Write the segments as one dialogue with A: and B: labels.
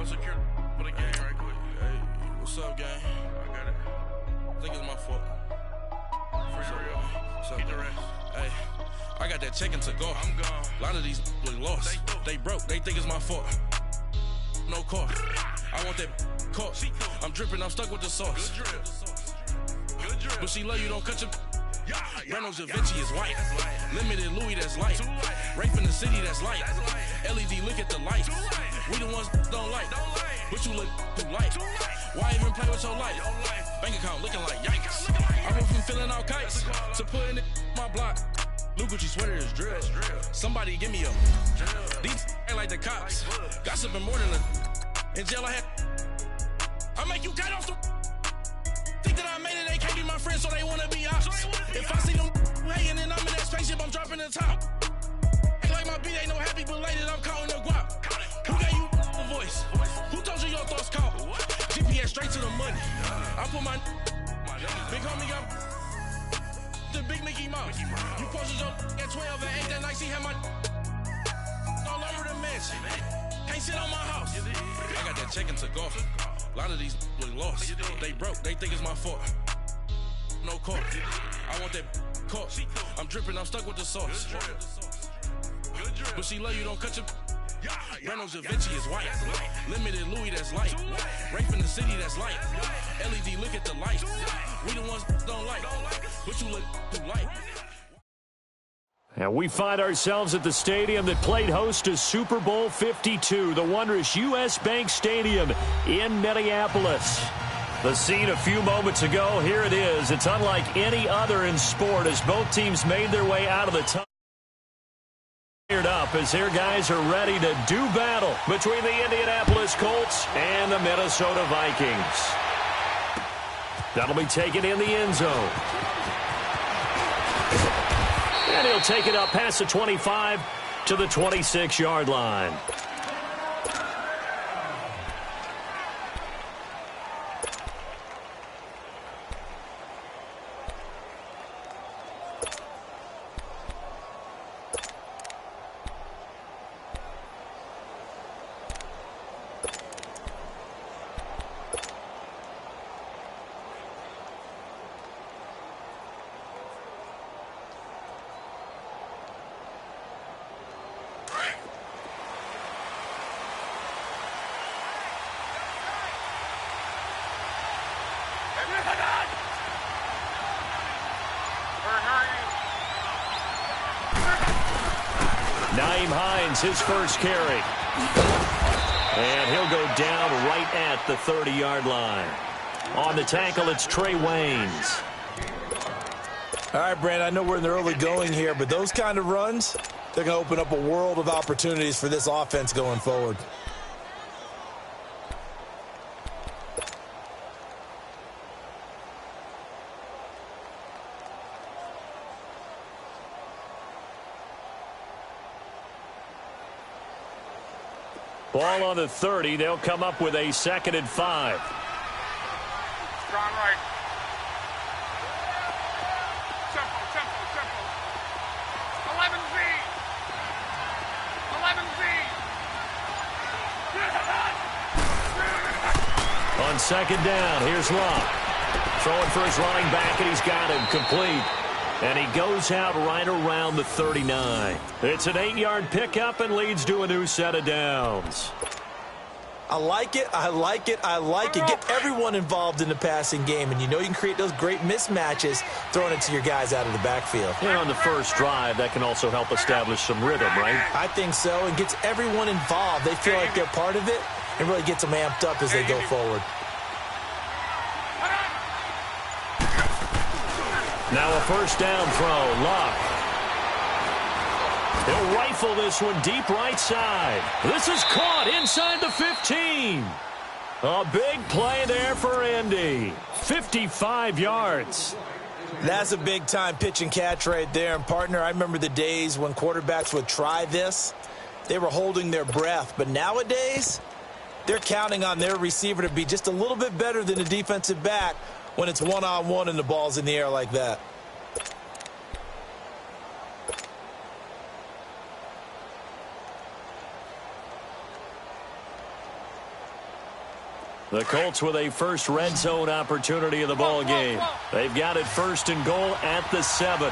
A: go secure for the game right quick. Hey, what's up, gang? I got it. I think it's my fault. For real. What's up, get the rest. Hey, I got that check-in to go. I'm gone. A lot of these look lost. They broke. They think it's my fault. No car. I want that caught. I'm dripping. I'm stuck with the sauce. Good drip. Good drip. But she love you. Don't cut your. Reynolds Da Vinci is white. Limited Louis, that's light. Rape in the city, that's light. LED, look at the light. We the ones don't like. But you look too light. Why even play with your life? Bank account looking like yikes. I went from filling out kites to putting it in my block. New Gucci sweater is drill. Somebody give me a. These ain't like the cops. Gossiping more than a. In jail I had. I make you cut off the. Think that I made it, they can't be my friends, so they wanna be ops. If I see them hating and I'm in that spaceship, I'm dropping the top. Ain't like my beat, ain't no happy belated, I'm counting the guap. Who gave you a voice? Who told you your thoughts count? GPS straight to the money. I put my big homie got the big Mickey Mouse. You posted your at 12 and 8 that night, she had my all over the mansion. Can't sit on my house. I got that check-in to go. A lot of these look lost. They broke. They think it's my fault. No car. I want that caught. I'm dripping. I'm stuck with the sauce. But she love you. Don't cut your. Reynolds Da Vinci is white. Limited Louis, that's light. Rape in the city, that's light. LED, look at the light. We the ones don't like. But you look too light.
B: And we find ourselves at the stadium that played host to Super Bowl 52, the wondrous U.S. Bank Stadium in Minneapolis. The scene a few moments ago, here it is. It's unlike any other in sport as both teams made their way out of the tunnel. Up as their guys are ready to do battle between the Indianapolis Colts and the Minnesota Vikings. That'll be taken in the end zone. And he'll take it up past the 25 to the 26-yard line. His first carry. And he'll go down right at the 30-yard line. On the tackle, it's Trey Waynes.
C: All right, Brandon, I know we're in the early going here, but those kind of runs, they're going to open up a world of opportunities for this offense going forward.
B: Ball on the 30. They'll come up with a 2nd and 5.
D: Strong right. Tempo. 11Z. 11Z.
B: On 2nd down, here's Locke. Throwing for his running back, and he's got him complete. And he goes out right around the 39. It's an 8-yard pickup and leads to a new set of downs.
C: I like it. Get everyone involved in the passing game, and you know you can create those great mismatches throwing it to your guys out of the backfield.
B: And on the first drive, that can also help establish some rhythm, right?
C: I think so, and gets everyone involved. They feel like they're part of it and really gets them amped up as they go forward.
B: Now a first down throw, Locke. He'll rifle this one deep right side. This is caught inside the 15. A big play there for Indy. 55 yards.
C: That's a big-time pitch and catch right there. And, partner, I remember the days when quarterbacks would try this. They were holding their breath. But nowadays, they're counting on their receiver to be just a little bit better than the defensive back when it's one-on-one and the ball's in the air like that.
B: The Colts with a first red zone opportunity of the ball game. They've got it 1st and goal at the 7.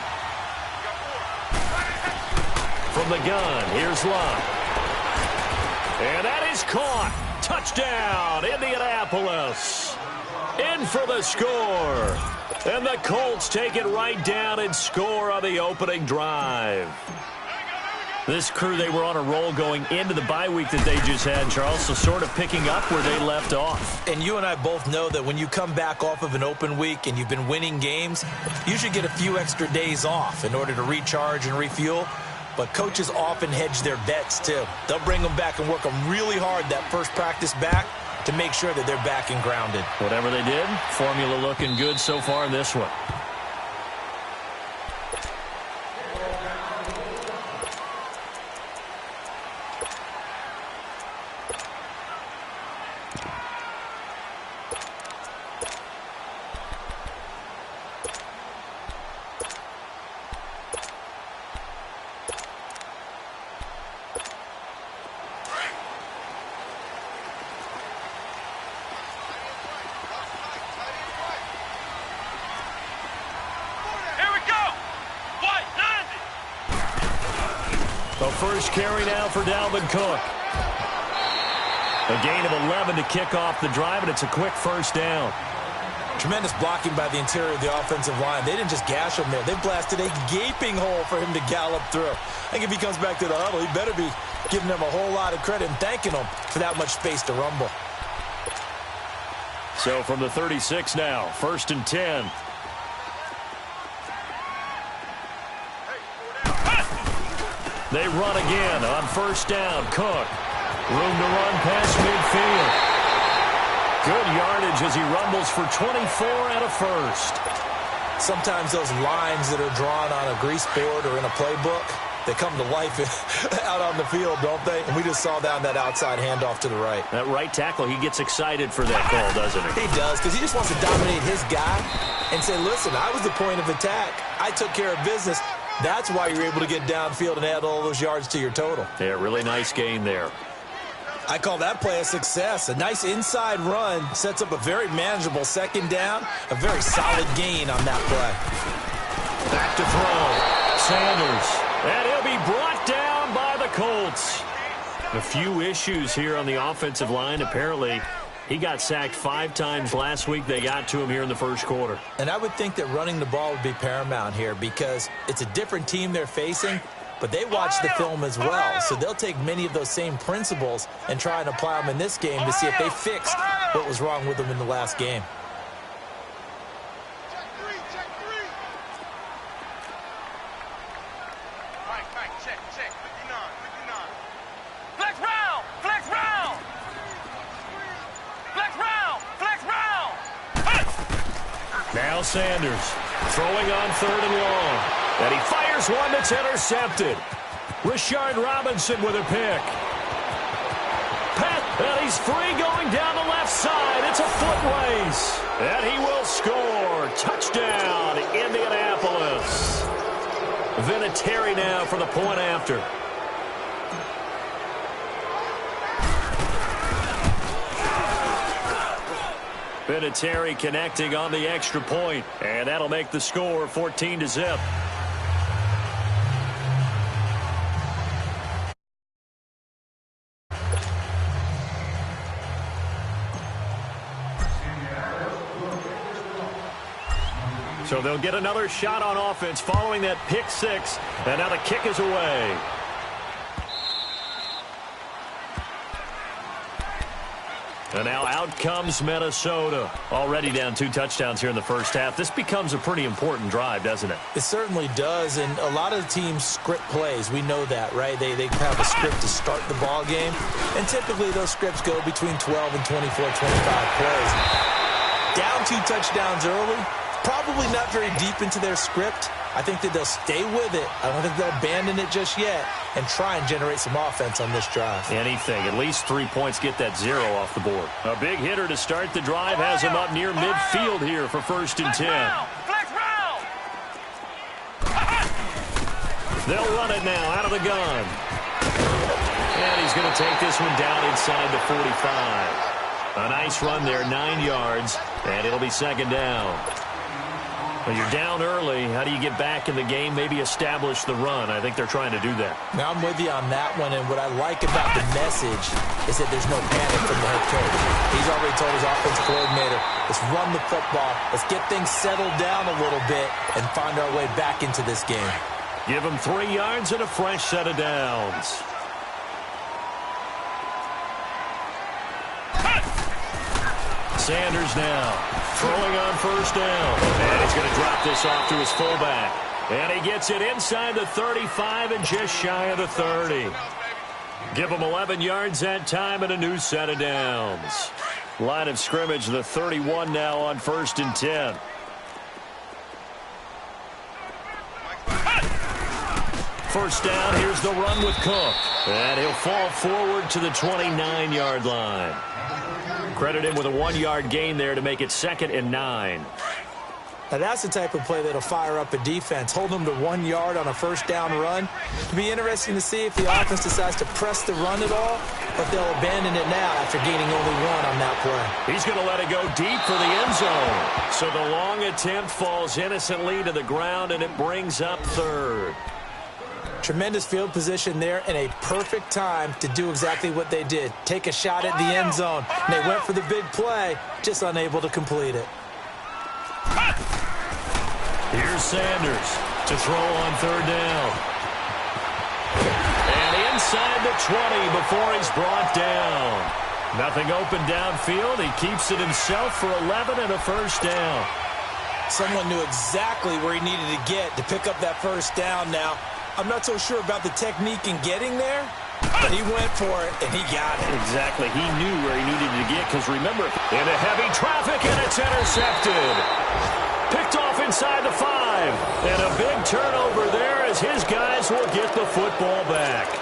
B: From the gun, here's Love. And that is caught. Touchdown, Indianapolis. In for the score. And the Colts take it right down and score on the opening drive. This crew, they were on a roll going into the bye week that they just had, Charles, so sort of picking up where they left off.
C: And you and I both know that when you come back off of an open week and you've been winning games, you should get a few extra days off in order to recharge and refuel. But coaches often hedge their bets, too. They'll bring them back and work them really hard that first practice back to make sure that they're back and grounded.
B: Whatever they did, formula looking good so far in this one. The first carry now for Dalvin Cook. A gain of 11 to kick off the drive, and it's a quick first down.
C: Tremendous blocking by the interior of the offensive line. They didn't just gash him there. They blasted a gaping hole for him to gallop through. I think if he comes back to the huddle, he better be giving them a whole lot of credit and thanking them for that much space to rumble.
B: So from the 36 now, 1st and 10. They run again on 1st down. Cook. Room to run past midfield. Good yardage as he rumbles for 24 and a first.
C: Sometimes those lines that are drawn on a grease board or in a playbook, they come to life out on the field, don't they? And we just saw that on that outside handoff to the right.
B: That right tackle, he gets excited for that call, doesn't he?
C: He does, because he just wants to dominate his guy and say, listen, I was the point of attack. I took care of business. That's why you're able to get downfield and add all those yards to your total.
B: Yeah, really nice gain there.
C: I call that play a success. A nice inside run sets up a very manageable 2nd down. A very solid gain on that play.
B: Back to throw. Sanders. And he'll be brought down by the Colts. A few issues here on the offensive line. Apparently, he got sacked 5 times last week. They got to him here in the first quarter.
C: And I would think that running the ball would be paramount here because it's a different team they're facing, but they watch the film as well. So they'll take many of those same principles and try and apply them in this game to see if they fixed what was wrong with them in the last game.
B: Now Sanders throwing on 3rd and long. And he fires one that's intercepted. Rashard Robinson with a pick. And he's free going down the left side. It's a foot race. And he will score. Touchdown, Indianapolis. Vinatieri now for the point after. Vinatieri connecting on the extra point, and that'll make the score 14-0. So they'll get another shot on offense following that pick 6, and now the kick is away. And now out comes Minnesota. Already down 2 touchdowns here in the first half. This becomes a pretty important drive, doesn't it?
C: It certainly does, and a lot of the teams script plays. We know that, right? They have a script to start the ball game, and typically those scripts go between 12 and 24, 25 plays. Down 2 touchdowns early, probably not very deep into their script. I think that they'll stay with it. I don't think they'll abandon it just yet and try and generate some offense on this drive.
B: Anything. At least 3 points, get that 0 off the board. A big hitter to start the drive has him up near midfield here for 1st and 10. They'll run it now out of the gun. And he's going to take this one down inside the 45. A nice run there, 9 yards, and it'll be second down. Well, you're down early. How do you get back in the game, maybe establish the run? I think they're trying to do that.
C: Now, I'm with you on that one, and what I like about the message is that there's no panic from the head coach. He's already told his offensive coordinator, let's run the football, let's get things settled down a little bit and find our way back into this game.
B: Give him 3 yards and a fresh set of downs. Sanders now throwing on first down. And he's going to drop this off to his fullback. And he gets it inside the 35 and just shy of the 30. Give him 11 yards that time and a new set of downs. Line of scrimmage, the 31 now on 1st and 10. First down, here's the run with Cook. And he'll fall forward to the 29-yard line. Credit him with a 1-yard gain there to make it 2nd and 9.
C: Now that's the type of play that'll fire up a defense. Hold them to 1 yard on a first down run. It'll be interesting to see if the offense decides to press the run at all, or if they'll abandon it now after gaining only 1 on that play.
B: He's going to let it go deep for the end zone. So the long attempt falls innocently to the ground, and it brings up 3rd.
C: Tremendous field position there and a perfect time to do exactly what they did. Take a shot at the end zone. And they went for the big play, just unable to complete it.
B: Here's Sanders to throw on 3rd down. And inside the 20 before he's brought down. Nothing open downfield. He keeps it himself for 11 and a first down.
C: Someone knew exactly where he needed to get to pick up that first down now. I'm not so sure about the technique in getting there, but he went for it, and he got it.
B: Exactly. He knew where he needed to get, because remember, into heavy traffic, and it's intercepted. Picked off inside the 5. And a big turnover there as his guys will get the football back.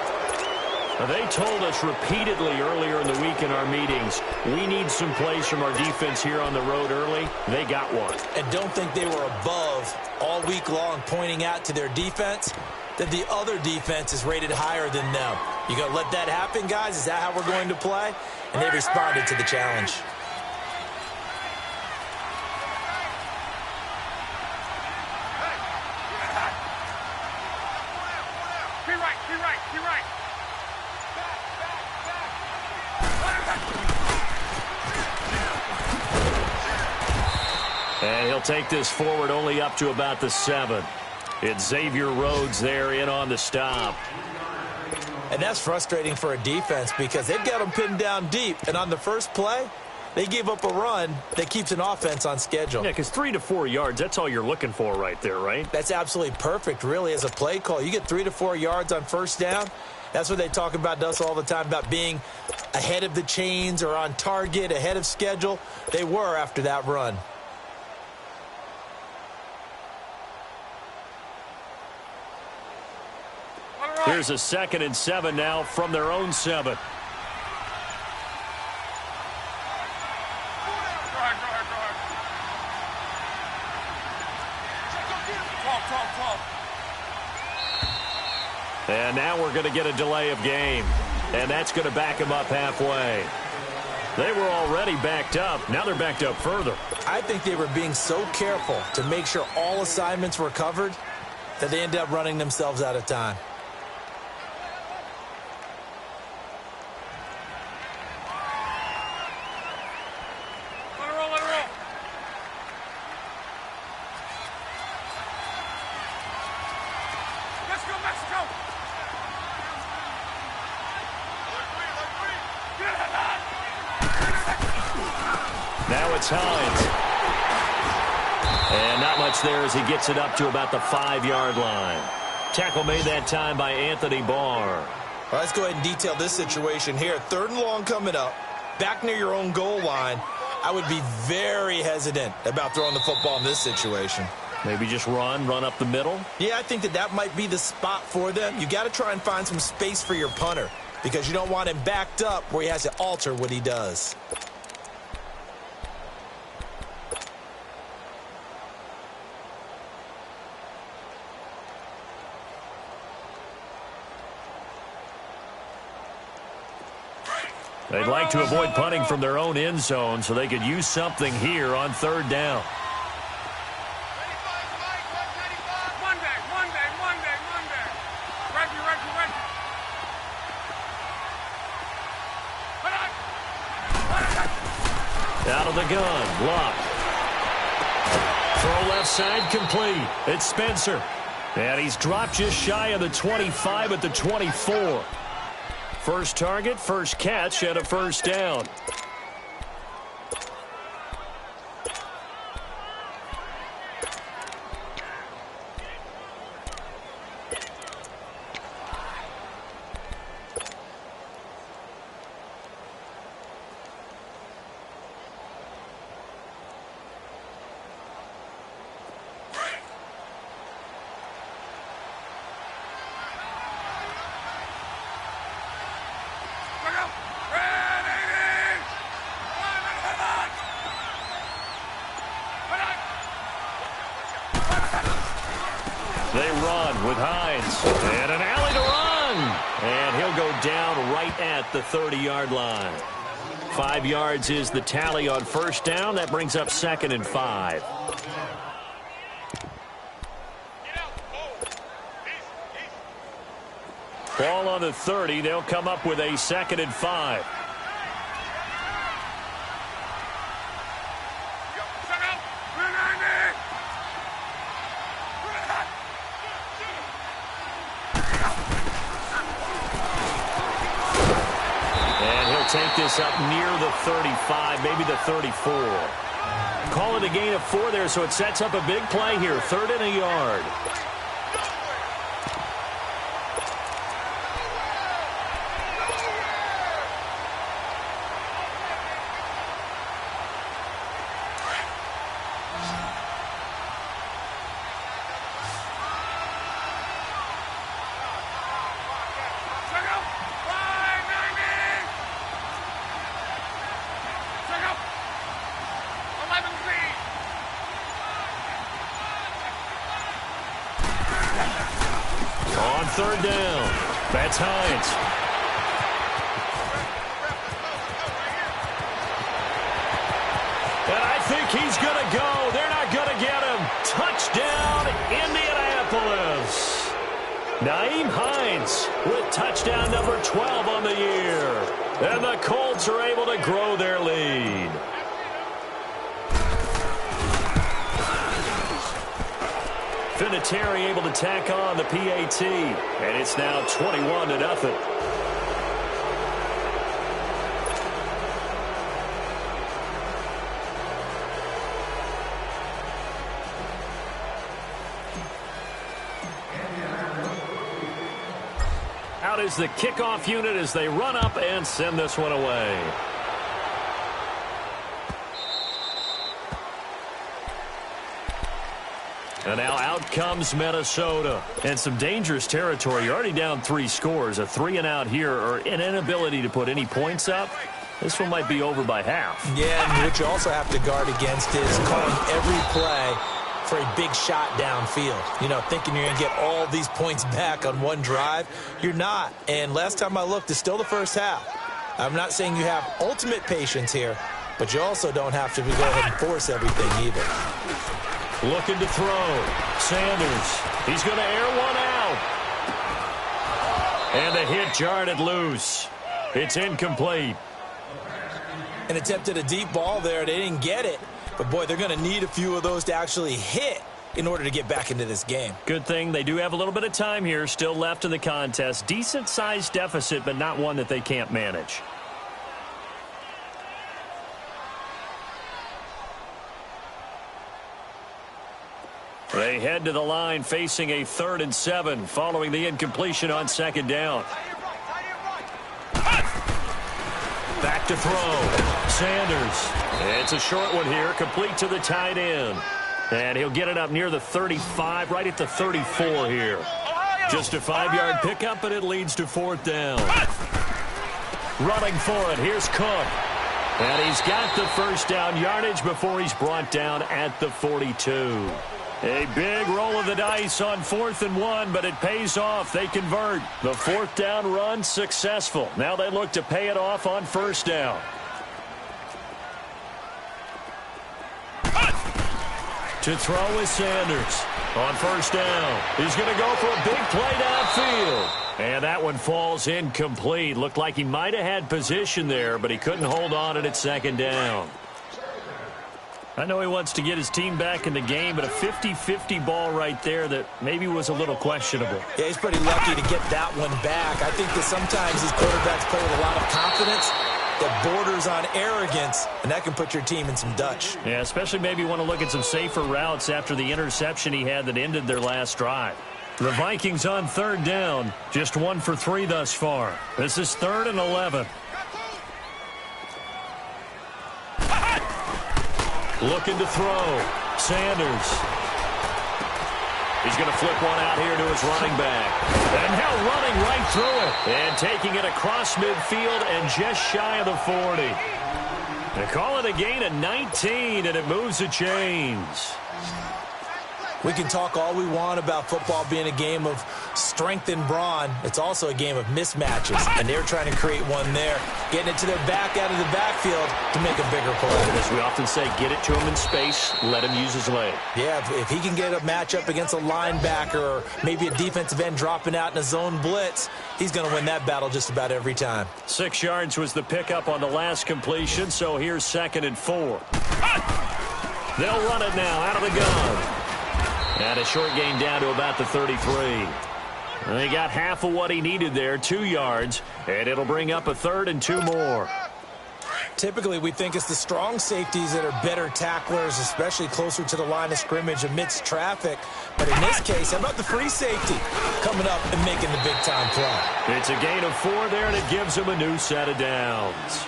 B: Now, they told us repeatedly earlier in the week in our meetings, we need some plays from our defense here on the road early. They got one.
C: And don't think they were above all week long pointing out to their defense that the other defense is rated higher than them. You going to let that happen, guys? Is that how we're going to play? And they responded to the challenge.
D: Be right.
B: And he'll take this forward only up to about the 7. It's Xavier Rhodes there in on the stop.
C: And that's frustrating for a defense because they've got them pinned down deep. And on the first play, they gave up a run that keeps an offense on schedule.
B: Yeah, because 3 to 4 yards, that's all you're looking for right there, right?
C: That's absolutely perfect, really, as a play call. You get 3 to 4 yards on first down. That's what they talk about to us all the time, about being ahead of the chains or on target, ahead of schedule. They were after that run.
B: Here's a 2nd and 7 now from their own 7.
D: Go ahead. Talk.
B: And now we're going to get a delay of game. And that's going to back them up halfway. They were already backed up. Now they're backed up further.
C: I think they were being so careful to make sure all assignments were covered that they ended up running themselves out of time.
B: Now it's Hines. And not much there as he gets it up to about the 5-yard line. Tackle made that time by Anthony Barr.
C: Well, let's go ahead and detail this situation here. 3rd and long coming up. Back near your own goal line. I would be very hesitant about throwing the football in this situation.
B: Maybe just run up the middle?
C: Yeah, I think that might be the spot for them. You got to try and find some space for your punter because you don't want him backed up where he has to alter what he does.
B: They'd like to avoid punting from their own end zone so they could use something here on third down. Out of the gun, Luck. Throw left side complete. It's Spencer. And he's dropped just shy of the 25 at the 24. First target, first catch, and a first down. They run with Hines. And an alley to run. And he'll go down right at the 30-yard line. 5 yards is the tally on first down. That brings up 2nd and 5. Ball on the 30. They'll come up with a 2nd and 5. Take this up near the 35, maybe the 34. Call it a gain of 4 there, so it sets up a big play here. 3rd and a yard. Third down. That's Hines. And I think he's going to go. They're not going to get him. Touchdown, Indianapolis. Nyheim Hines with touchdown number 12 on the year. And the Colts are able to grow their lead. Vinatieri able to tack on the PAT, and it's now 21-0. Out is the kickoff unit as they run up and send this one away. And now out comes Minnesota. And some dangerous territory. You're already down 3 scores. A 3-and-out here, or an inability to put any points up. This one might be over by half. Yeah, and what you also have to guard against is calling every play for a big shot downfield. You know, thinking you're going to get all these points back on one drive. You're not. And last time I looked, it's still the first half. I'm not saying you have ultimate patience here, but you also don't have to go ahead and force everything either. Looking to throw. Sanders. He's going to air one out. And the hit jarred it loose. It's incomplete. And attempted a deep ball there. They didn't get it. But, boy, they're going to need a few of those to actually hit in order to get back into this game. Good thing they do have a little bit of time here still left in the contest. Decent-sized deficit, but not one that they can't manage. They head to the line facing a 3rd and 7 following the incompletion on 2nd down. Back to throw. Sanders. It's a short one here, complete to the tight end. And he'll get it up near the 35, right at the 34 here. Just a 5-yard pickup, and it leads to 4th down. Running for it, here's Cook. And he's got the first down yardage before he's brought down at the 42. A big roll of the dice on 4th and 1, but it pays off. They convert. The 4th down run successful. Now they look to pay it off on 1st down. To throw is Sanders. On 1st down, he's going to go for a big play downfield. And that one falls incomplete. Looked like he might have had position there, but he couldn't hold on at 2nd down. I know he wants to get his team back in the game, but a 50-50 ball right there that maybe was a little questionable.
C: Yeah, he's pretty lucky to get that one back. I think that sometimes these quarterbacks play with a lot of confidence that borders on arrogance, and that can put your team in some Dutch.
B: Yeah, especially maybe want to look at some safer routes after the interception he had that ended their last drive. The Vikings on 3rd down, just 1 for 3 thus far. This is 3rd and 11. Looking to throw. Sanders. He's going to flip one out here to his running back. And now running right through it. And taking it across midfield and just shy of the 40. They call it a gain of 19, and it moves the chains.
C: We can talk all we want about football being a game of strength and brawn. It's also a game of mismatches, and they're trying to create one there, getting it to their back out of the backfield to make a bigger play.
B: As we often say, get it to him in space, let him use his leg.
C: Yeah, if he can get a matchup against a linebacker or maybe a defensive end dropping out in a zone blitz, he's going to win that battle just about every time.
B: 6 yards was the pickup on the last completion, so here's 2nd and 4. They'll run it now out of the gun. And a short gain down to about the 33. They got half of what he needed there, 2 yards, and it'll bring up a 3rd and 2 more.
C: Typically, we think it's the strong safeties that are better tacklers, especially closer to the line of scrimmage amidst traffic. But in this case, how about the free safety coming up and making the big-time play?
B: It's a gain of 4 there, and it gives him a new set of downs.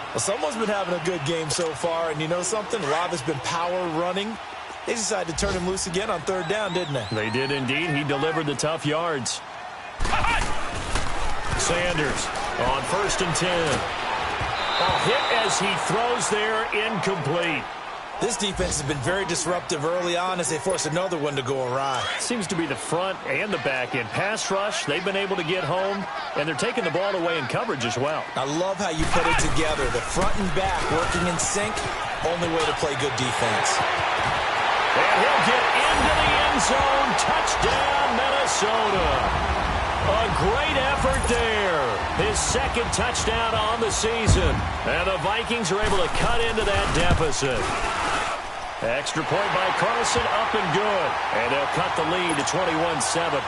C: Well, someone's been having a good game so far, and you know something? A lot of it's been power running. They decided to turn him loose again on 3rd down, didn't they?
B: They did indeed. He delivered the tough yards. Sanders on 1st and 10. A hit as he throws there, incomplete.
C: This defense has been very disruptive early on as they force another one to go awry.
B: Seems to be the front and the back end. Pass rush, they've been able to get home, and they're taking the ball away in coverage as well.
C: I love how you put it together. The front and back working in sync, only way to play good defense.
B: And he'll get into the end zone. Touchdown, Minnesota. A great effort there. His 2nd touchdown on the season. And the Vikings are able to cut into that deficit. Extra point by Carlson, up and good. And they'll cut the lead to 21-7.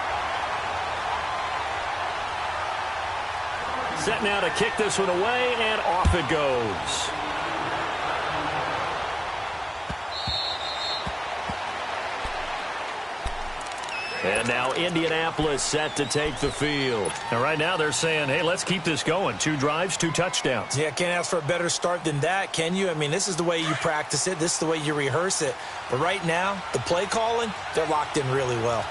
B: Set now to kick this one away, and off it goes. And now Indianapolis set to take the field. And right now they're saying, hey, let's keep this going. 2 drives, 2 touchdowns.
C: Yeah, can't ask for a better start than that, can you? I mean, this is the way you practice it. This is the way you rehearse it. But right now, the play calling, they're locked in really well.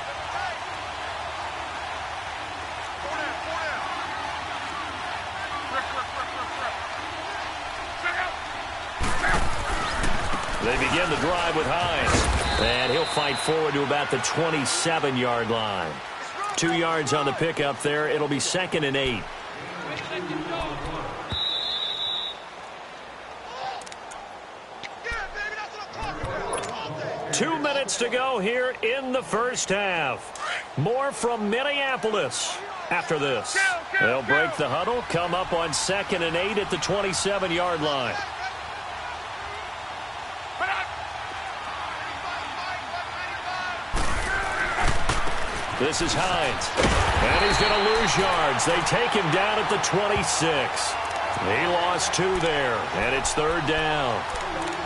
B: They begin the drive with Hines. And he'll fight forward to about the 27-yard line. 2 yards on the pickup there. It'll be 2nd and 8. Two minutes to go here in the first half. More from Minneapolis after this. They'll break the huddle, come up on 2nd and 8 at the 27-yard line. This is Hines, and he's going to lose yards. They take him down at the 26. He lost 2 there, and it's 3rd down.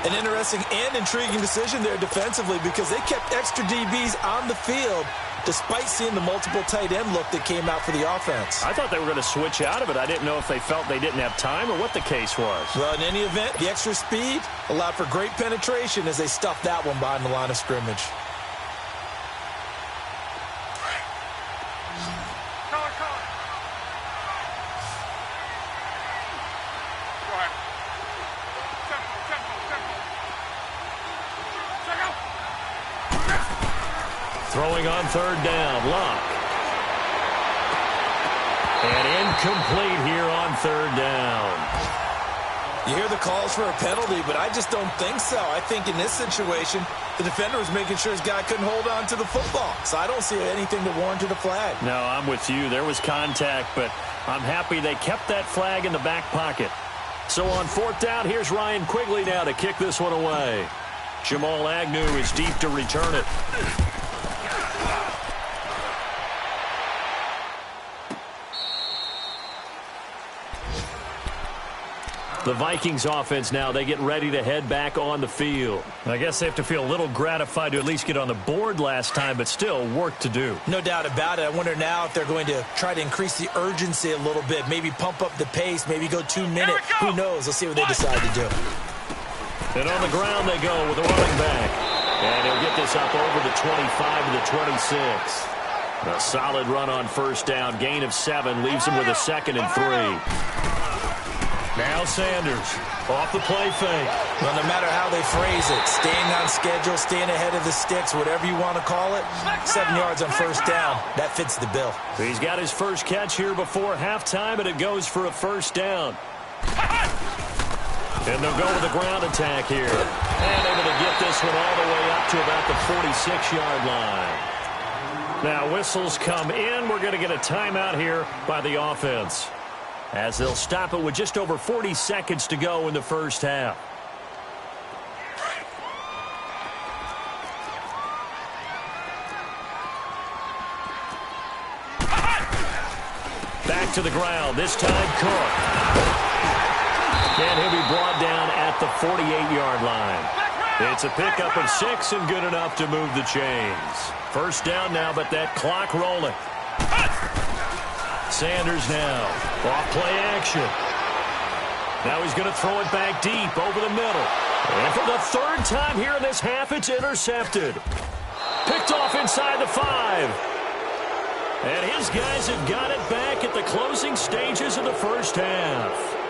C: An interesting and intriguing decision there defensively because they kept extra DBs on the field despite seeing the multiple tight end look that came out for the offense.
B: I thought they were going to switch out of it. I didn't know if they felt they didn't have time or what the case was.
C: Well, in any event, the extra speed allowed for great penetration as they stuffed that one behind the line of scrimmage.
B: Throwing on third down, Luck. And incomplete here on third down.
C: You hear the calls for a penalty, but I just don't think so. I think in this situation, the defender was making sure his guy couldn't hold on to the football. So I don't see anything that warranted a flag.
B: No, I'm with you. There was contact, but I'm happy they kept that flag in the back pocket. So on fourth down, here's Ryan Quigley now to kick this one away. Jamal Agnew is deep to return it. The Vikings offense now, they get ready to head back on the field. I guess they have to feel a little gratified to at least get on the board last time, but still work to do.
C: No doubt about it. I wonder now if they're going to try to increase the urgency a little bit, maybe pump up the pace, maybe go 2 minutes. Who knows? Let's see what they decide to do.
B: And on the ground they go with a running back. And he'll get this up over the 25 to the 26. A solid run on first down. Gain of 7 leaves him with a 2nd and 3. Now Sanders off the play fake.
C: Well, no matter how they phrase it, staying on schedule, staying ahead of the sticks, whatever you want to call it, 7 yards on first down, that fits the bill.
B: He's got his first catch here before halftime, and it goes for a first down. And they'll go with a ground attack here. And able to get this one all the way up to about the 46-yard line. Now whistles come in. We're going to get a timeout here by the offense, as they'll stop it with just over 40 seconds to go in the first half. Back to the ground, this time Cook. And he'll be brought down at the 48-yard line. It's a pickup of 6 and good enough to move the chains. First down now, but that clock rolling. Sanders now, off play action. Now he's going to throw it back deep over the middle. And for the 3rd time here in this half, it's intercepted. Picked off inside the 5. And his guys have got it back at the closing stages of the first half.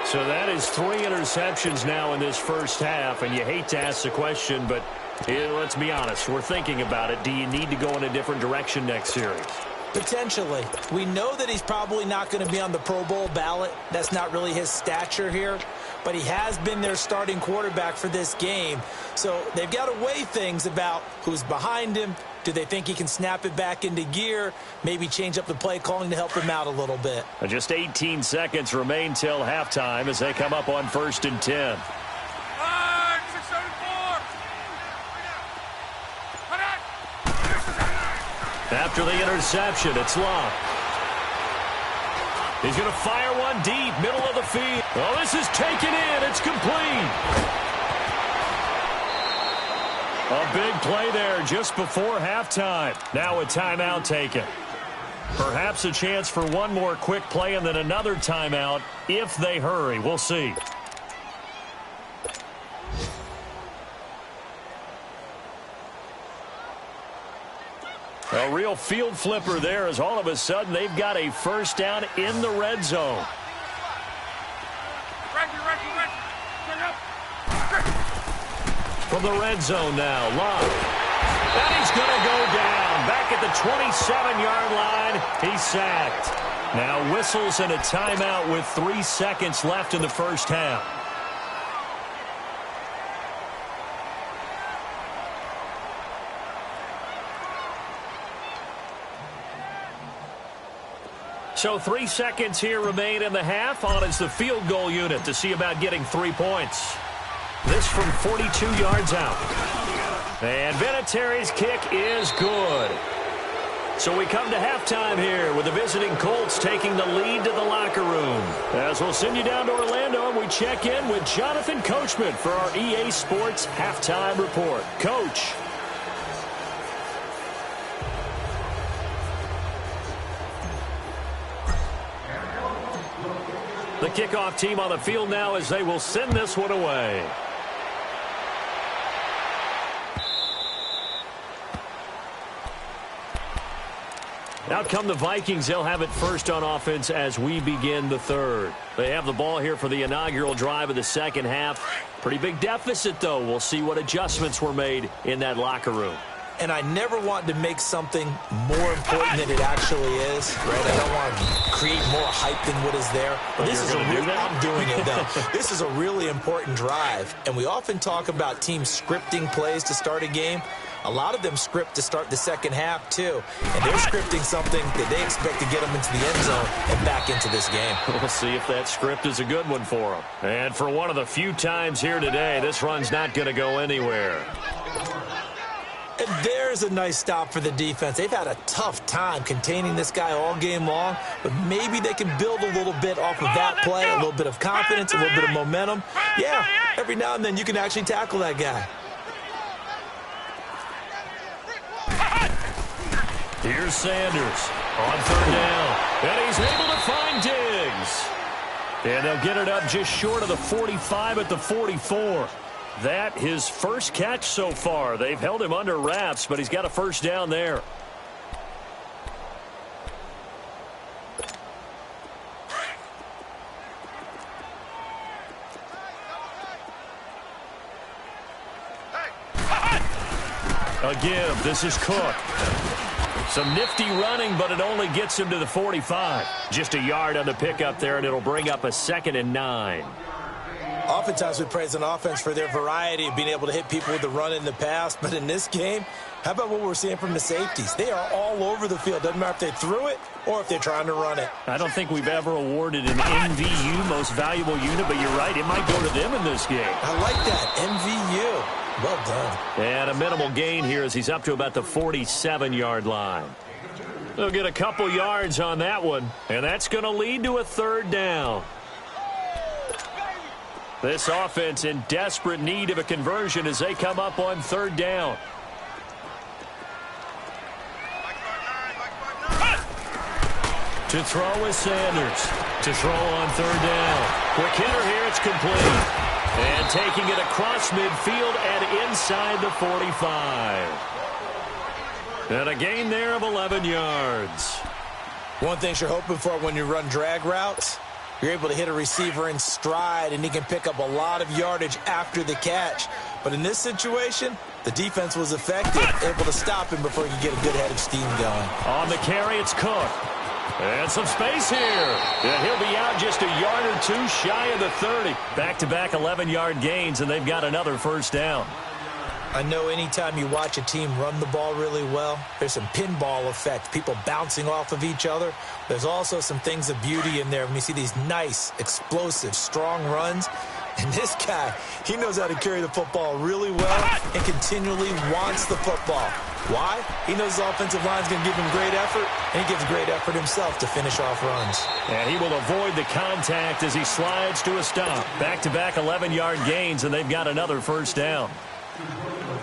B: So that is 3 interceptions now in this first half. And you hate to ask the question, but let's be honest. We're thinking about it. Do you need to go in a different direction next series?
C: Potentially. We know that he's probably not going to be on the Pro Bowl ballot. That's not really his stature here. But he has been their starting quarterback for this game. So they've got to weigh things about who's behind him. Do they think he can snap it back into gear? Maybe change up the play calling to help him out a little bit.
B: Just 18 seconds remain till halftime as they come up on 1st and 10. After the interception, it's Luck. He's going to fire one deep, middle of the field. Oh, this is taken in. It's complete. A big play there just before halftime. Now a timeout taken. Perhaps a chance for one more quick play and then another timeout if they hurry. We'll see. A real field flipper there as all of a sudden they've got a first down in the red zone. From the red zone now, Luck. And he's going to go down. Back at the 27-yard line, he's sacked. Now whistles and a timeout with 3 seconds left in the first half. So 3 seconds here remain in the half. On is the field goal unit to see about getting 3 points. This from 42 yards out. And Vinatieri's kick is good. So we come to halftime here with the visiting Colts taking the lead to the locker room. As we'll send you down to Orlando and we check in with Jonathan Coachman for our EA Sports Halftime Report. Coach. The kickoff team on the field now as they will send this one away. Out come the Vikings. They'll have it first on offense as we begin the third. They have the ball here for the inaugural drive of the second half. Pretty big deficit, though. We'll see what adjustments were made in that locker room.
C: and I never want to make something more important than it actually is, right? I don't want to create more hype than what is there. But this is I'm doing it, though. This is a really important drive, and we often talk about teams scripting plays to start a game. A lot of them script to start the second half, too. And they're scripting something that they expect to get them into the end zone and back into this game.
B: We'll see if that script is a good one for them. And for one of the few times here today, this run's not going to go anywhere.
C: And there's a nice stop for the defense. They've had a tough time containing this guy all game long, but maybe they can build a little bit off of that play, a little bit of confidence, a little bit of momentum. Yeah, every now and then you can actually tackle that guy.
B: Here's Sanders on third down, and he's able to find Diggs. And they'll get it up just short of the 45 at the 44. That his first catch so far. They've held him under wraps, but he's got a first down there. A give. This is Cook. Some nifty running, but it only gets him to the 45. Just a yard on the pickup there, and it'll bring up a 2nd and 9.
C: Oftentimes we praise an offense for their variety of being able to hit people with the run in the past. But in this game, how about what we're seeing from the safeties? They are all over the field. Doesn't matter if they threw it or if they're trying to run it.
B: I don't think we've ever awarded an MVU, most valuable unit, but you're right. It might go to them in this game.
C: I like that. MVU. Well done.
B: And a minimal gain here as he's up to about the 47-yard line. They'll get a couple yards on that one, and that's going to lead to a third down. This offense in desperate need of a conversion as they come up on third down. To throw is Sanders. To throw on third down. Quick hitter here, it's complete. And taking it across midfield and inside the 45. And a gain there of 11 yards.
C: One thing you're hoping for when you run drag routes, you're able to hit a receiver in stride, and he can pick up a lot of yardage after the catch. But in this situation, the defense was effective, able to stop him before he could get a good head of steam going.
B: On the carry, it's Cook. And some space here. And he'll be out just a yard or two shy of the 30. Back-to-back 11-yard gains, and they've got another first down.
C: I know anytime you watch a team run the ball really well, there's some pinball effect, people bouncing off of each other. There's also some things of beauty in there when you see these nice, explosive, strong runs. And this guy, he knows how to carry the football really well and continually wants the football. Why? He knows his offensive line's going to give him great effort, and he gives great effort himself to finish off runs.
B: And he will avoid the contact as he slides to a stop. Back-to-back 11-yard gains, and they've got another first down.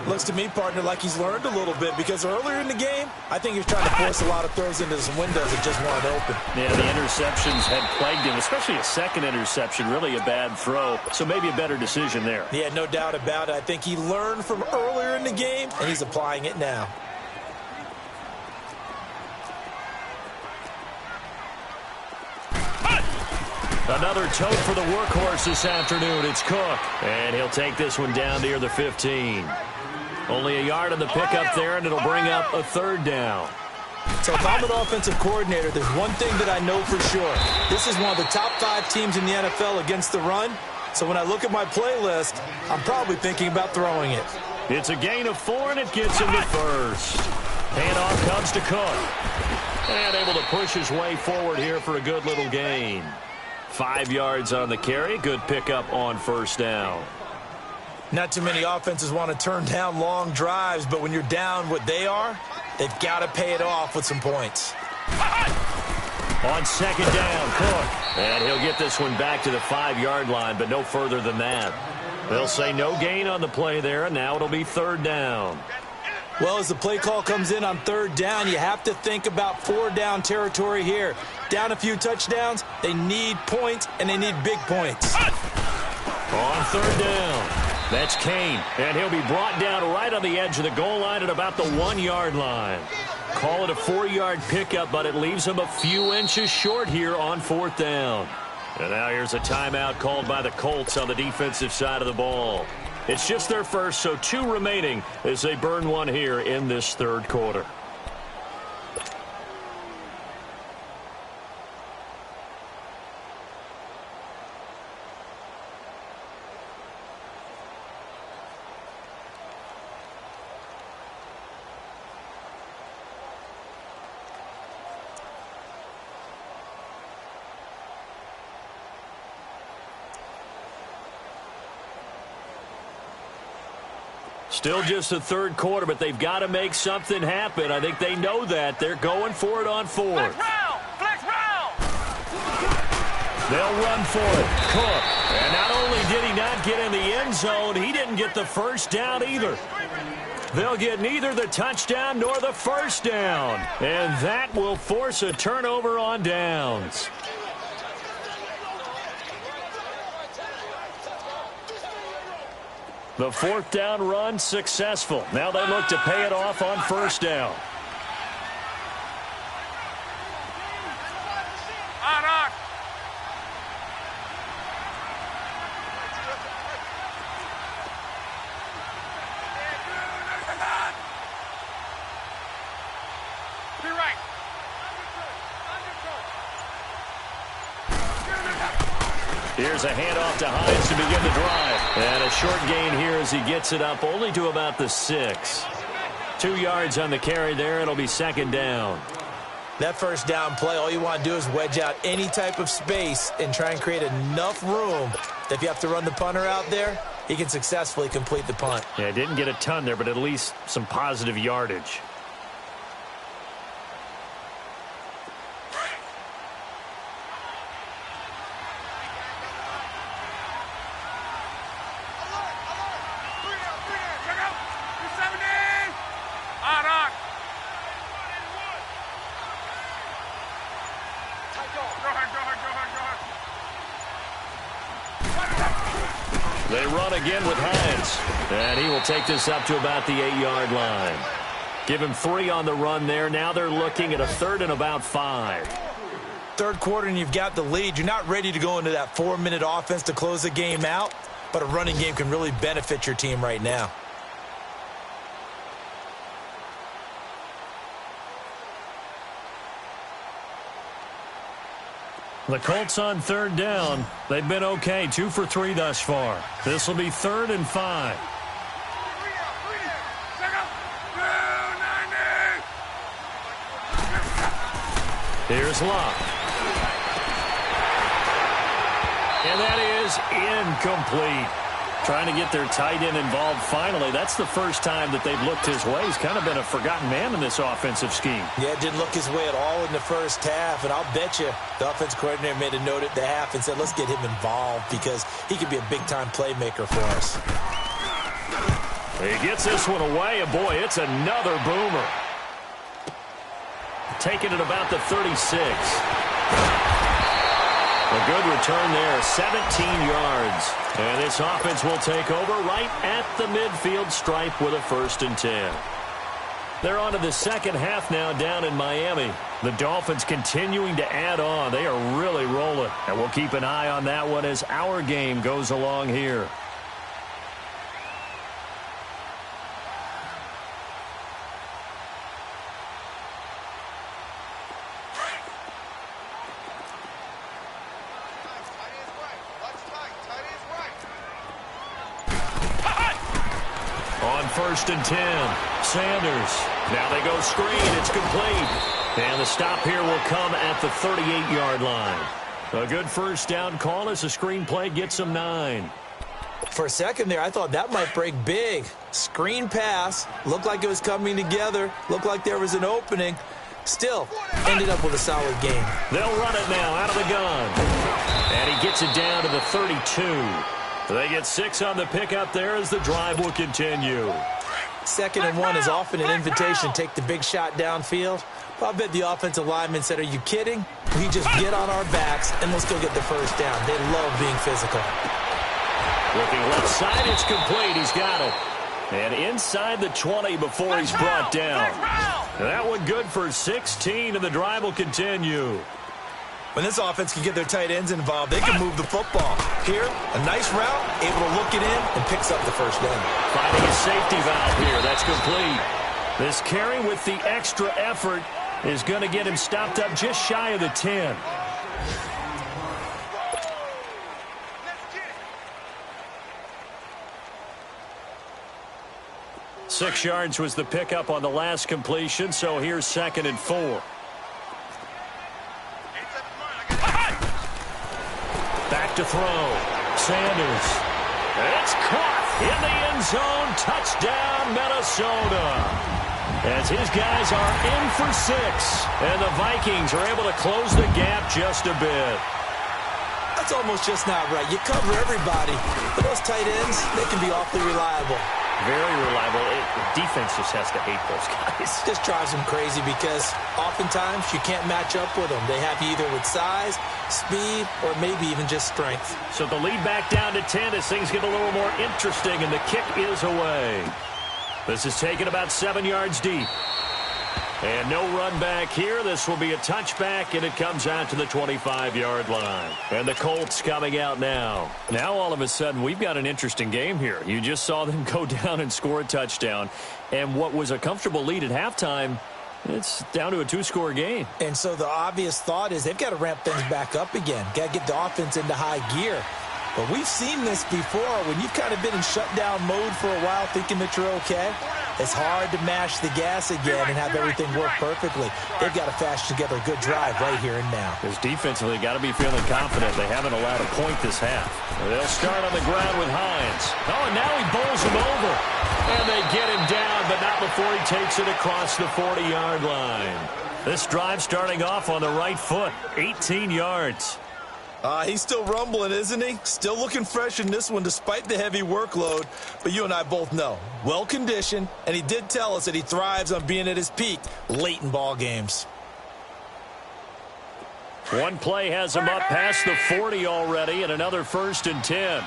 C: Looks to me, partner, like he's learned a little bit, because earlier in the game, I think he was trying to force a lot of throws into some windows that just weren't open.
B: Yeah, the interceptions had plagued him, especially a second interception, really a bad throw. So maybe a better decision there.
C: Yeah, no doubt about it. I think he learned from earlier in the game, and he's applying it now.
B: Another tote for the workhorse this afternoon. It's Cook. And he'll take this one down near the 15. Only a yard on the pickup there, and it'll bring up a third down.
C: So if I'm an offensive coordinator, there's one thing that I know for sure. This is one of the top 5 teams in the NFL against the run. So when I look at my playlist, I'm probably thinking about throwing it.
B: It's a gain of 4, and it gets him to first. Handoff comes to Cook. And able to push his way forward here for a good little gain. 5 yards on the carry. Good pickup on first down.
C: Not too many offenses want to turn down long drives, but when you're down what they are, they've got to pay it off with some points.
B: On second down, Cook. And he'll get this one back to the 5-yard line, but no further than that. They'll say no gain on the play there, and now it'll be third down.
C: Well, as the play call comes in on third down, you have to think about 4-down territory here. Down a few touchdowns, they need points, and they need big points.
B: On third down, that's Kane, and he'll be brought down right on the edge of the goal line at about the 1-yard line. Call it a 4-yard pickup, but it leaves him a few inches short here on fourth down. And now here's a timeout called by the Colts on the defensive side of the ball. It's just their first, so 2 remaining as they burn one here in this third quarter. Still just the third quarter, but they've got to make something happen. I think they know that. They're going for it on fourth.
D: Flex round!
B: They'll run for it. Cook. And not only did he not get in the end zone, he didn't get the first down either. They'll get neither the touchdown nor the first down. And that will force a turnover on downs. The fourth down run successful. Now they look to pay it off on first down.
D: On. Be right.
B: Here's a handoff to Hines to begin the drive. And a short gain here as he gets it up only to about the 6. 2 yards on the carry there. It'll be second down.
C: That first down play, all you want to do is wedge out any type of space and try and create enough room that if you have to run the punter out there, he can successfully complete the punt.
B: Yeah, didn't get a ton there, but at least some positive yardage. They run again with Hines. And he will take this up to about the 8-yard line. Give him 3 on the run there. Now they're looking at a third and about 5.
C: Third quarter and you've got the lead. You're not ready to go into that 4-minute offense to close the game out, but a running game can really benefit your team right now.
B: The Colts on third down. They've been okay, 2 for 3 thus far. This will be 3rd and 5. Here's Luck. And that is incomplete. Trying to get their tight end involved finally. That's the first time that they've looked his way. He's kind of been a forgotten man in this offensive scheme.
C: Yeah, it didn't look his way at all in the first half. And I'll bet you the offense coordinator made a note at the half and said, let's get him involved because he could be a big-time playmaker for us.
B: He gets this one away, and boy, it's another boomer. Taking it about the 36. A good return there, 17 yards. And this offense will take over right at the midfield stripe with a 1st and 10. They're on to the second half now down in Miami. The Dolphins continuing to add on. They are really rolling. And we'll keep an eye on that one as our game goes along here. On 1st and 10, Sanders. Now they go screen. It's complete. And the stop here will come at the 38-yard line. A good first down call as the screen play gets them 9.
C: For a second there, I thought that might break big. Screen pass. Looked like it was coming together. Looked like there was an opening. Still, ended up with a solid game.
B: They'll run it now out of the gun. And he gets it down to the 32. They get 6 on the pickup there as the drive will continue.
C: 2nd and 1 is often an invitation to take the big shot downfield. Well, I bet the offensive lineman said, are you kidding? We just get on our backs and let's go get the first down. They love being physical.
B: Looking left side, it's complete. He's got it. And inside the 20 before he's brought down. That one good for 16, and the drive will continue.
C: When this offense can get their tight ends involved, they can move the football. Here, a nice route, able to look it in, and picks up the first down.
B: Finding a safety valve here. That's complete. This carry with the extra effort is going to get him stopped up just shy of the 10. Six yards was the pickup on the last completion, so here's 2nd and 4. Back to throw. Sanders. It's caught in the end zone. Touchdown, Minnesota. As his guys are in for 6. And the Vikings are able to close the gap just a bit.
C: That's almost just not right. You cover everybody. But those tight ends, they can be awfully reliable.
B: Very reliable. The defense just has to hate those guys.
C: Just drives them crazy because oftentimes you can't match up with them. They have you either with size, speed, or maybe even just strength.
B: So the lead back down to 10 as things get a little more interesting, and the kick is away. This is taken about 7 yards deep. And no run back here. This will be a touchback, and it comes out to the 25-yard line. And the Colts coming out now. Now, all of a sudden, we've got an interesting game here. You just saw them go down and score a touchdown. And what was a comfortable lead at halftime, it's down to a 2-score game.
C: And so the obvious thought is they've got to ramp things back up again. Got to get the offense into high gear. But we've seen this before. When you've kind of been in shutdown mode for a while thinking that you're okay, it's hard to mash the gas again and have everything work perfectly. They've got to fashion together a good drive right here and now.
B: Because defensively, got to be feeling confident. They haven't allowed a point this half. They'll start on the ground with Hines. Oh, and now he bowls him over. And they get him down, but not before he takes it across the 40-yard line. This drive starting off on the right foot, 18 yards.
C: He's still rumbling, isn't he? Still looking fresh in this one despite the heavy workload. But you and I both know, well-conditioned, and he did tell us that he thrives on being at his peak late in ball games.
B: One play has him up past the 40 already, and another 1st and 10.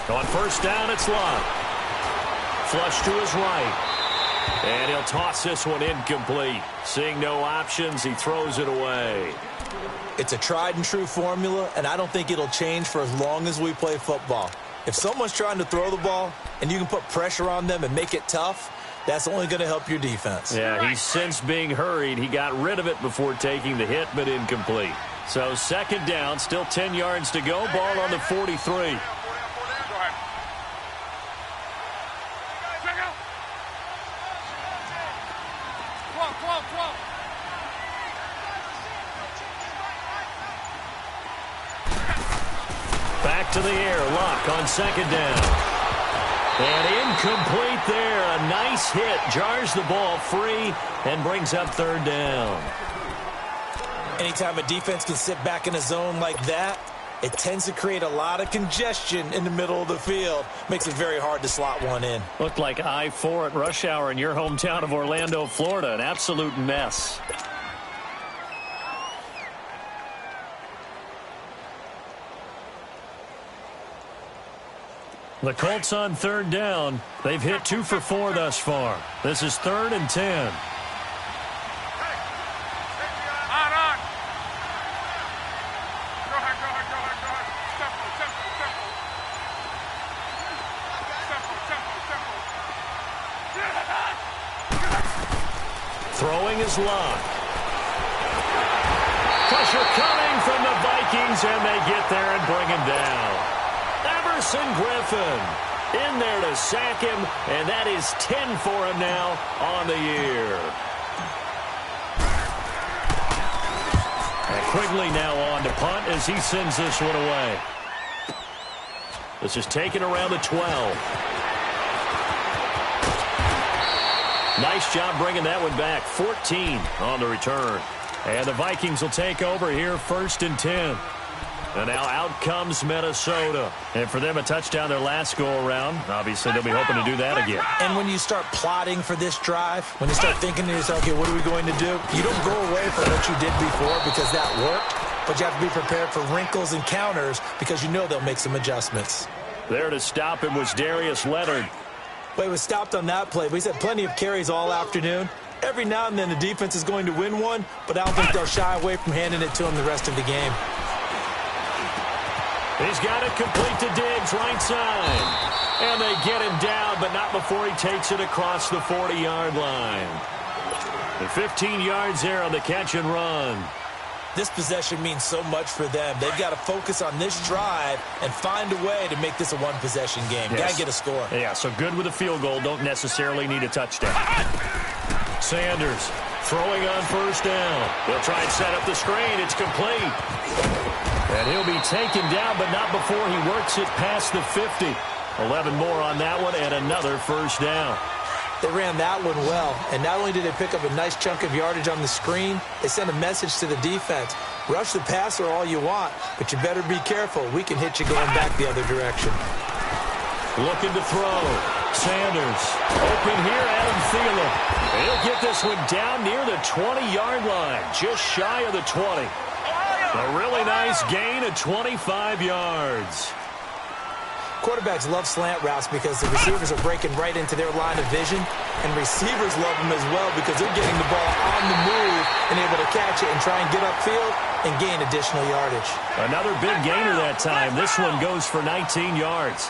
B: On 1st down, it's Lott. Flush to his right. And he'll toss this one incomplete. Seeing no options, he throws it away.
C: It's a tried-and-true formula, and I don't think it'll change for as long as we play football. If someone's trying to throw the ball and you can put pressure on them and make it tough, that's only going to help your defense.
B: Yeah, he's since being hurried. He got rid of it before taking the hit, but incomplete. So 2nd down, still 10 yards to go. Ball on the 43. Back to the air. Lott on 2nd down. And incomplete there. A nice hit. Jars the ball free and brings up 3rd down.
C: Anytime a defense can sit back in a zone like that, it tends to create a lot of congestion in the middle of the field. Makes it very hard to slot one in.
B: Looked like I-4 at rush hour in your hometown of Orlando, Florida. An absolute mess. The Colts on 3rd down. They've hit 2 for 4 thus far. This is 3rd and 10. Throwing is Lott. Pressure coming from the Vikings, and they get there and bring him down. Everson Griffin in there to sack him, and that is 10 for him now on the year. And Quigley now on to punt as he sends this one away. This is taken around the 12. Nice job bringing that one back. 14 on the return. And the Vikings will take over here 1st and 10. And now out comes Minnesota. And for them, a touchdown their last go-around. Obviously, they'll be hoping to do that again.
C: And when you start plotting for this drive, when you start thinking to yourself, okay, what are we going to do? You don't go away from what you did before because that worked. but you have to be prepared for wrinkles and counters because you know they'll make some adjustments.
B: There to stop him was Darius Leonard.
C: But he was stopped on that play. But he's had plenty of carries all afternoon. Every now and then the defense is going to win one, but I don't think they'll shy away from handing it to him the rest of the game.
B: He's got it complete to Diggs, right side. And they get him down, but not before he takes it across the 40-yard line. And 15 yards there on the catch and run.
C: This possession means so much for them. They've got to focus on this drive and find a way to make this a one-possession game.
B: Yes.
C: Got to get a score.
B: Yeah, so good with a field goal. Don't necessarily need a touchdown. Sanders throwing on first down. They'll try and set up the screen. It's complete. And he'll be taken down, but not before he works it past the 50. 11 more on that one and another first down.
C: They ran that one well, and not only did they pick up a nice chunk of yardage on the screen, they sent a message to the defense. Rush the passer all you want, but you better be careful. We can hit you going back the other direction.
B: Looking to throw. Sanders. Open here, Adam Thielen. He'll get this one down near the 20-yard line, just shy of the 20. A really nice gain of 25 yards.
C: Quarterbacks love slant routes because the receivers are breaking right into their line of vision, and receivers love them as well because they're getting the ball on the move and able to catch it and try and get upfield and gain additional yardage.
B: Another big gainer that time. This one goes for 19 yards.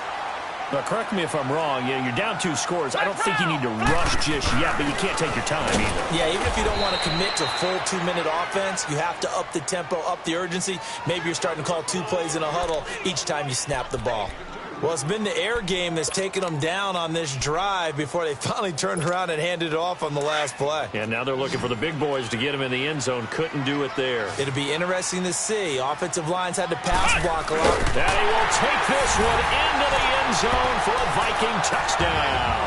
B: Now, correct me if I'm wrong. You're down 2 scores. I don't think you need to rush just yet, but you can't take your time either.
C: Yeah, even if you don't want to commit to full 2-minute offense, you have to up the tempo, up the urgency. Maybe you're starting to call 2 plays in a huddle each time you snap the ball. Well, it's been the air game that's taken them down on this drive before they finally turned around and handed it off on the last play.
B: And now they're looking for the big boys to get him in the end zone. Couldn't do it there.
C: It'll be interesting to see. Offensive lines had to pass block a lot.
B: And he will take this one into the end zone for a Viking touchdown.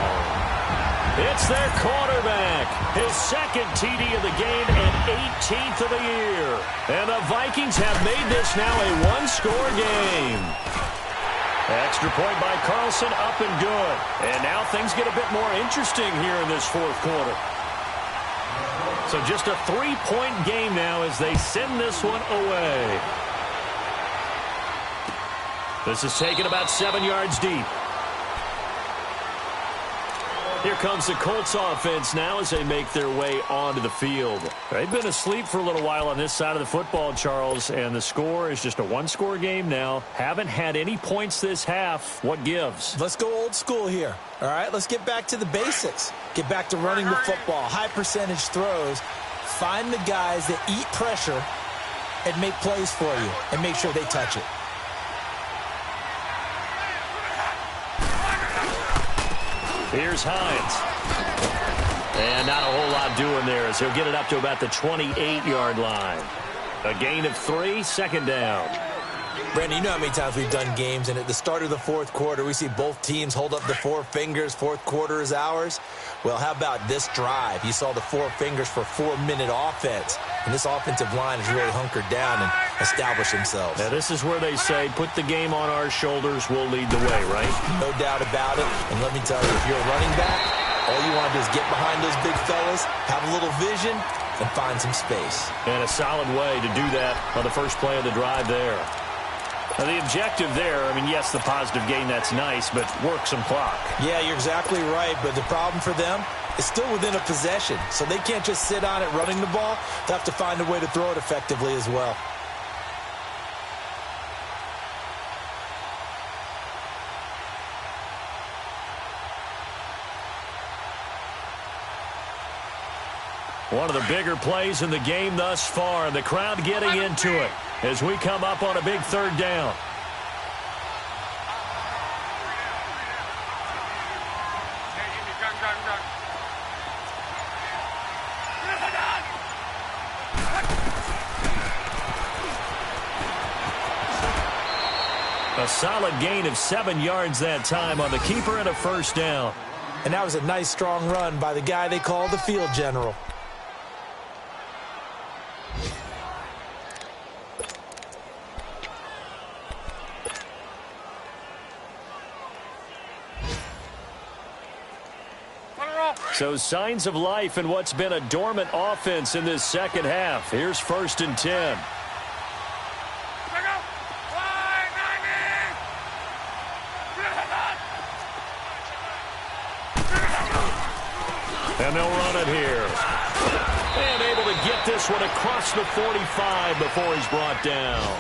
B: It's their quarterback. His second TD of the game and 18th of the year. And the Vikings have made this now a one-score game. Extra point by Carlson, up and good. And now things get a bit more interesting here in this fourth quarter. So just a 3-point game now as they send this one away. This is taken about 7 yards deep. Here comes the Colts offense now as they make their way onto the field. They've been asleep for a little while on this side of the football, Charles, and the score is just a one-score game now. Haven't had any points this half. What gives?
C: Let's go old school here. All right, let's get back to the basics. Get back to running the football, high percentage throws. Find the guys that eat pressure and make plays for you and make sure they touch it.
B: Here's Hines. And not a whole lot doing there as he'll get it up to about the 28-yard line. A gain of 3, second down.
C: Brandon, you know how many times we've done games, and at the start of the fourth quarter, we see both teams hold up the 4 fingers, fourth quarter is ours. Well, how about this drive? You saw the 4 fingers for 4-minute offense, and this offensive line has really hunkered down and established themselves.
B: Now, this is where they say, put the game on our shoulders, we'll lead the way, right?
C: No doubt about it, and let me tell you, if you're a running back, all you want to do is get behind those big fellas, have a little vision, and find some space.
B: And a solid way to do that on the first play of the drive there. Now, the objective there, I mean, yes, the positive gain, that's nice, but work some clock.
C: Yeah, you're exactly right, but the problem for them is still within a possession, so they can't just sit on it running the ball. They have to find a way to throw it effectively as well.
B: One of the bigger plays in the game thus far, and the crowd getting into it as we come up on a big third down. A solid gain of 7 yards that time on the keeper and a first down.
C: And that was a nice, strong run by the guy they call the field general.
B: So signs of life in what's been a dormant offense in this second half. Here's 1st and 10. And they'll run it here. And able to get this one across the 45 before he's brought down.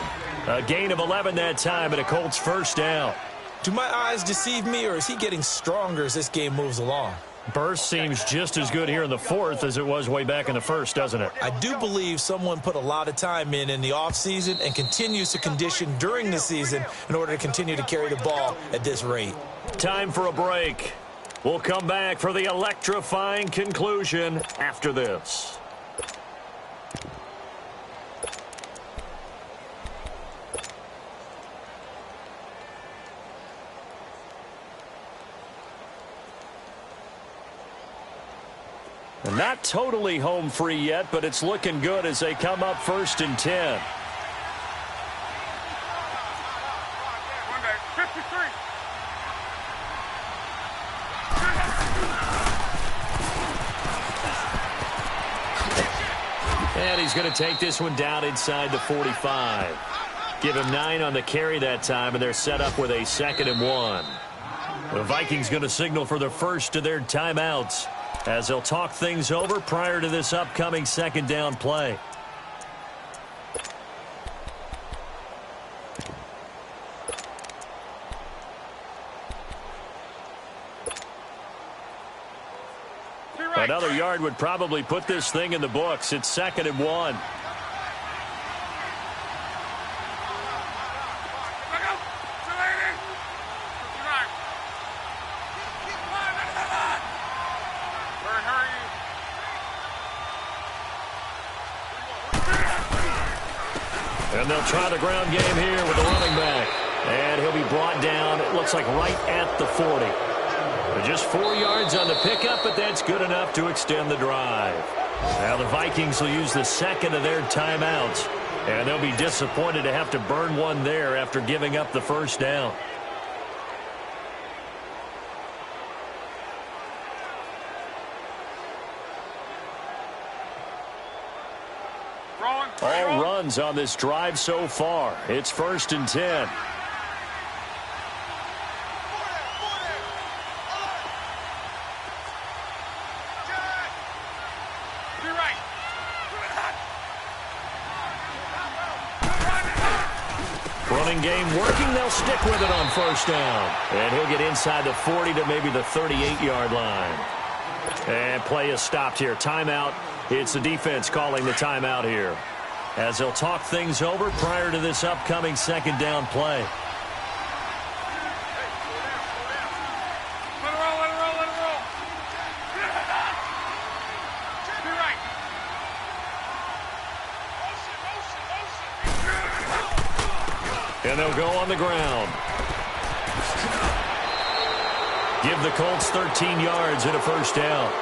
B: A gain of 11 that time and a Colts first down.
C: Do my eyes deceive me, or is he getting stronger as this game moves along?
B: Burst seems just as good here in the fourth as it was way back in the first, doesn't it?
C: I do believe someone put a lot of time in the offseason and continues to condition during the season in order to continue to carry the ball at this rate.
B: Time for a break. We'll come back for the electrifying conclusion after this. And not totally home free yet, but it's looking good as they come up 1st and 10.
D: 53.
B: And he's going to take this one down inside the 45. Give him 9 on the carry that time, and they're set up with a 2nd and 1. The Vikings going to signal for the first of their timeouts as they'll talk things over prior to this upcoming 2nd down play. Another yard would probably put this thing in the books. It's 2nd and 1. And they'll try the ground game here with the running back. And he'll be brought down, it looks like right at the 40. Just 4 yards on the pickup, but that's good enough to extend the drive. Now the Vikings will use the 2nd of their timeouts. And they'll be disappointed to have to burn one there after giving up the 1st down. All runs on this drive so far. It's 1st and 10. Running game working. They'll stick with it on 1st down. And he'll get inside the 40 to maybe the 38-yard line. And play is stopped here. Timeout. It's the defense calling the timeout here, as they'll talk things over prior to this upcoming 2nd down play.
D: Let it roll, let it roll, let it roll. Be right.
B: And they'll go on the ground. Give the Colts 13 yards and a 1st down.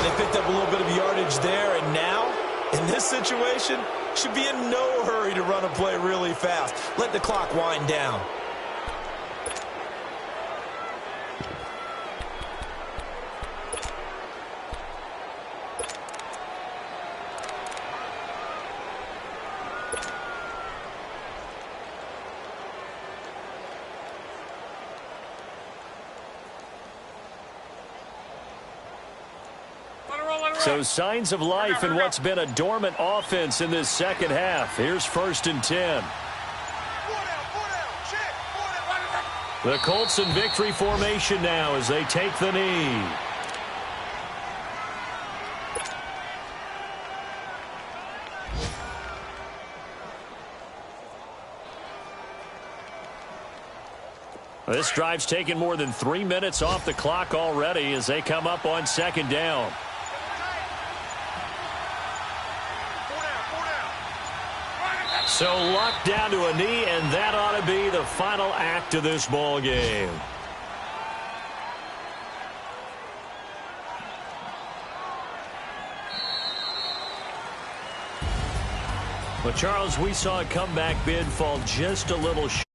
C: They picked up a little bit of yardage there, and now, in this situation, should be in no hurry to run a play really fast. Let the clock wind down.
B: So signs of life in what's been a dormant offense in this 2nd half. Here's 1st and 10. The Colts in victory formation now as they take the knee. This drive's taken more than 3 minutes off the clock already as they come up on 2nd down. So locked down to a knee, and that ought to be the final act of this ball game. Well, Charles, we saw a comeback bid fall just a little short.